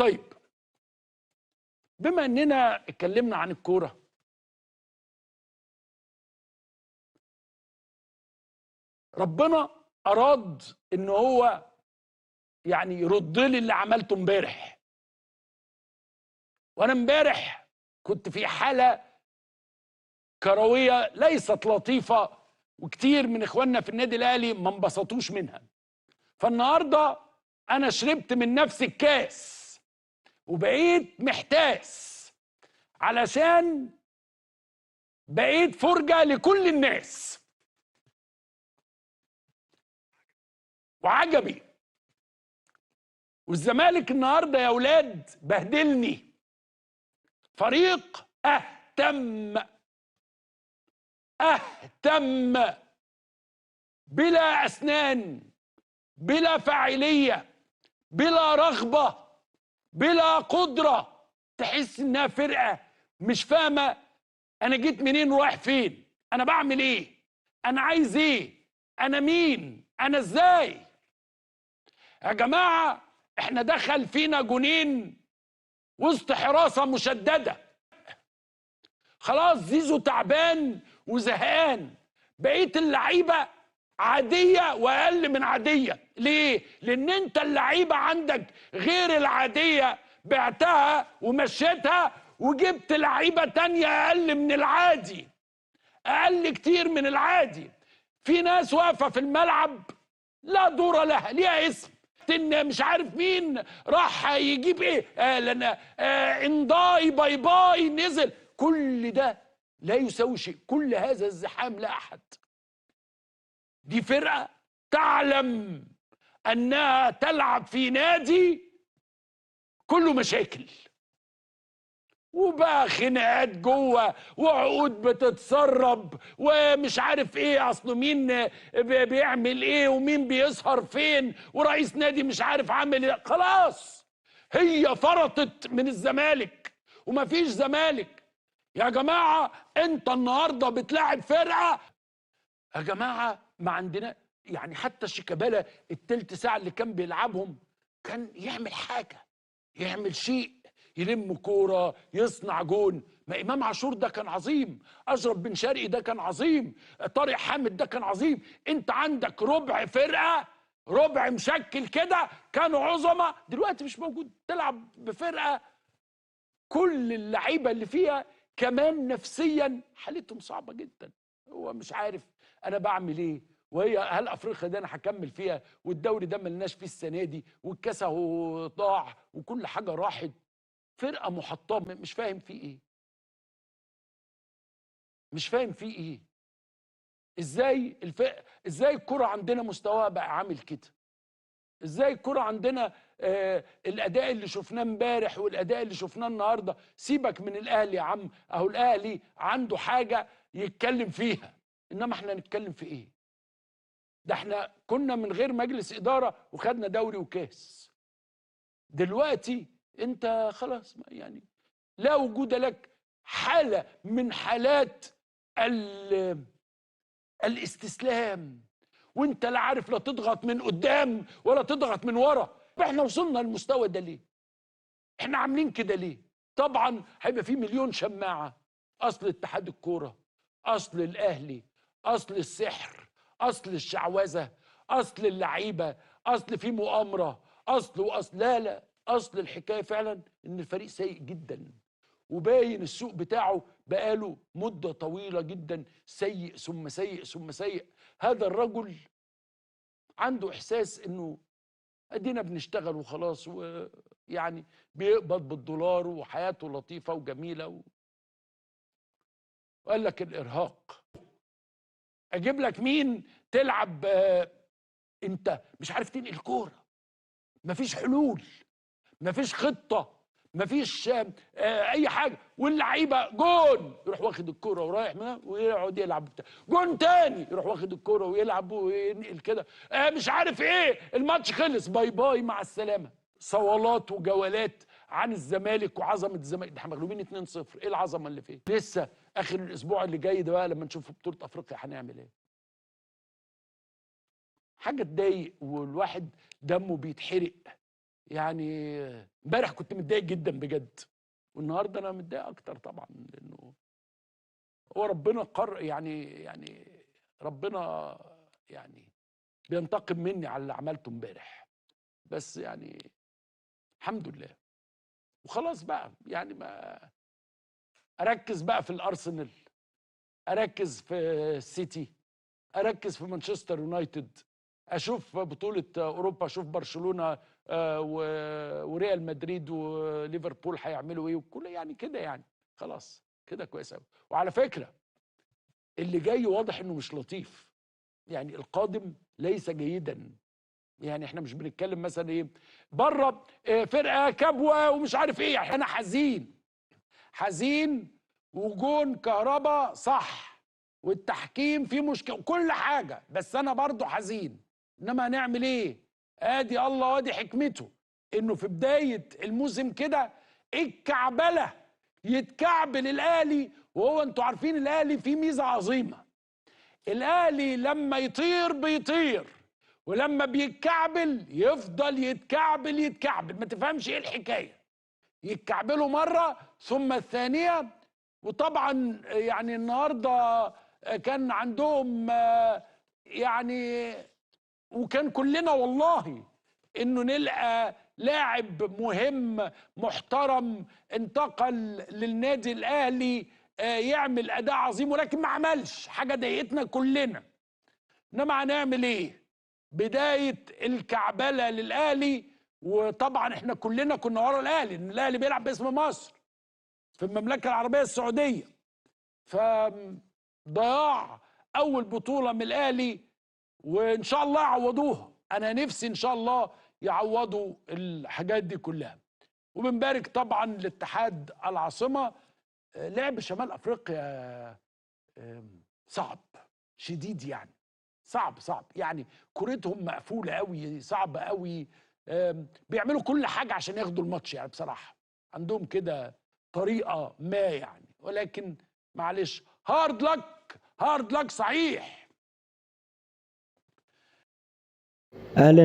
طيب، بما اننا اتكلمنا عن الكوره، ربنا اراد ان هو يعني يرد لي اللي عملته امبارح. وانا امبارح كنت في حاله كرويه ليست لطيفه، وكتير من اخواننا في النادي الاهلي ما انبسطوش منها. فالنهارده انا شربت من نفس الكاس وبقيت محتاس، علشان بقيت فرجه لكل الناس. وعجبي، والزمالك النهارده يا اولاد بهدلني. فريق اهتم بلا اسنان، بلا فاعليه، بلا رغبه، بلا قدره. تحس انها فرقه مش فاهمه انا جيت منين ورايح فين، انا بعمل ايه، انا عايز ايه، انا مين، انا ازاي. يا جماعه احنا دخل فينا جونين وسط حراسه مشدده. خلاص زيزو تعبان وزهقان، بقيه اللعيبه عاديه واقل من عاديه. ليه؟ لان انت اللعيبه عندك غير العاديه، بعتها ومشيتها وجبت لعيبه تانية اقل من العادي، اقل كتير من العادي. في ناس واقفه في الملعب لا دور لها، ليها اسم، ان مش عارف مين راح يجيب ايه، لنا انضاي باي باي نزل. كل ده لا يساوي شيء، كل هذا الزحام لا احد. دي فرقه تعلم انها تلعب في نادي كله مشاكل، وبقى خناقات جوه وعقود بتتسرب ومش عارف ايه، اصله مين بيعمل ايه ومين بيسهر فين ورئيس نادي مش عارف عامل ايه. خلاص هي فرطت من الزمالك ومفيش زمالك. يا جماعه انت النهارده بتلاعب فرقه، يا جماعه ما عندنا يعني حتى شيكابالا التلت ساعه اللي كان بيلعبهم كان يعمل حاجه، يعمل شيء، يلم كوره، يصنع جون. ما امام عاشور ده كان عظيم، اشرف بن شرقي ده كان عظيم، طارق حامد ده كان عظيم. انت عندك ربع فرقه، ربع مشكل كده كانوا عظمه، دلوقتي مش موجود. تلعب بفرقه كل اللعيبه اللي فيها كمان نفسيا حالتهم صعبه جدا. هو مش عارف انا بعمل ايه، وهي هل افريقيا دي انا هكمل فيها، والدوري ده ملناش فيه السنه دي، والكاس اهو ضاع وكل حاجه راحت. فرقه محطمه، مش فاهم فيه ايه، مش فاهم فيه ايه. ازاي الكره عندنا مستواها بقى عامل كده؟ ازاي الكره عندنا الاداء اللي شفناه امبارح والاداء اللي شفناه النهارده؟ سيبك من الاهلي يا عم، اهو الاهلي عنده حاجه يتكلم فيها، انما احنا نتكلم في ايه؟ ده احنا كنا من غير مجلس اداره وخدنا دوري وكاس. دلوقتي انت خلاص يعني لا وجود لك. حاله من حالات الاستسلام، وانت لا عارف لا تضغط من قدام ولا تضغط من ورا. احنا وصلنا للمستوى ده ليه؟ احنا عاملين كده ليه؟ طبعا هيبقى في مليون شماعه، اصل اتحاد الكوره، اصل الاهلي، اصل السحر، اصل الشعوذه، اصل اللعيبه، اصل في مؤامره، اصل لا، اصل الحكايه فعلا ان الفريق سيء جدا، وباين السوق بتاعه بقاله مدة طويلة جدا سيء ثم سيء ثم سيء. هذا الرجل عنده إحساس إنه أدينا بنشتغل وخلاص، ويعني بيقبض بالدولار وحياته لطيفة وجميلة وقال لك الإرهاق. أجيب لك مين تلعب أنت مش عارف تنقل كورة، مفيش حلول، مفيش خطة، مفيش اي حاجه، واللعيبه جون يروح واخد الكوره ورايح ويقعد يلعب بتاع. جون تاني يروح واخد الكوره ويلعب وينقل كده، مش عارف ايه، الماتش خلص باي باي مع السلامه. صولات وجولات عن الزمالك وعظمه الزمالك، ده احنا مغلوبين 2-0، ايه العظمه اللي فيه؟ لسه اخر الاسبوع اللي جاي ده بقى لما نشوف بطوله افريقيا هنعمل ايه. حاجه تضايق والواحد دمه بيتحرق. يعني امبارح كنت متضايق جدا بجد، والنهارده انا متضايق اكتر طبعا، لانه هو ربنا يعني ربنا يعني بينتقم مني على اللي عملته امبارح، بس يعني الحمد لله. وخلاص بقى، يعني ما اركز بقى في الارسنال، اركز في السيتي، اركز في مانشستر يونايتد، اشوف بطولة اوروبا، اشوف برشلونة وريال مدريد وليفربول هيعملوا ايه، وكل يعني كده، يعني خلاص كده كويس قوي. وعلى فكرة اللي جاي واضح انه مش لطيف، يعني القادم ليس جيدا. يعني احنا مش بنتكلم مثلا ايه بره فرقة كبوة ومش عارف ايه، انا حزين وجون كهربا صح، والتحكيم فيه مشكله، كل حاجه، بس انا برضو حزين. انما هنعمل ايه؟ ادي الله وادي حكمته، انه في بدايه الموسم كده الكعبله يتكعبل الاهلي. وهو انتوا عارفين الاهلي فيه ميزه عظيمه، الاهلي لما يطير بيطير، ولما بيتكعبل يفضل يتكعبل، ما تفهمش ايه الحكايه، يتكعبلوا مرة ثم الثانية. وطبعا يعني النهاردة كان عندهم يعني، وكان كلنا والله انه نلقى لاعب مهم محترم انتقل للنادي الاهلي يعمل اداء عظيم، ولكن ما عملش حاجة ضايقتنا كلنا. انما هنعمل ايه؟ بدايه الكعبله للاهلي. وطبعا احنا كلنا كنا ورا الاهلي، ان الاهلي بيلعب باسم مصر في المملكه العربيه السعوديه. فضياع اول بطوله من الاهلي، وان شاء الله يعوضوها، انا نفسي ان شاء الله يعوضوا الحاجات دي كلها. وبنبارك طبعا لاتحاد العاصمه. لعب شمال افريقيا صعب شديد، يعني صعب يعني، كورتهم مقفوله قوي، صعب قوي. بيعملوا كل حاجه عشان ياخدوا الماتش، يعني بصراحه عندهم كده طريقه ما يعني، ولكن معلش، هارد لك صحيح. أهلا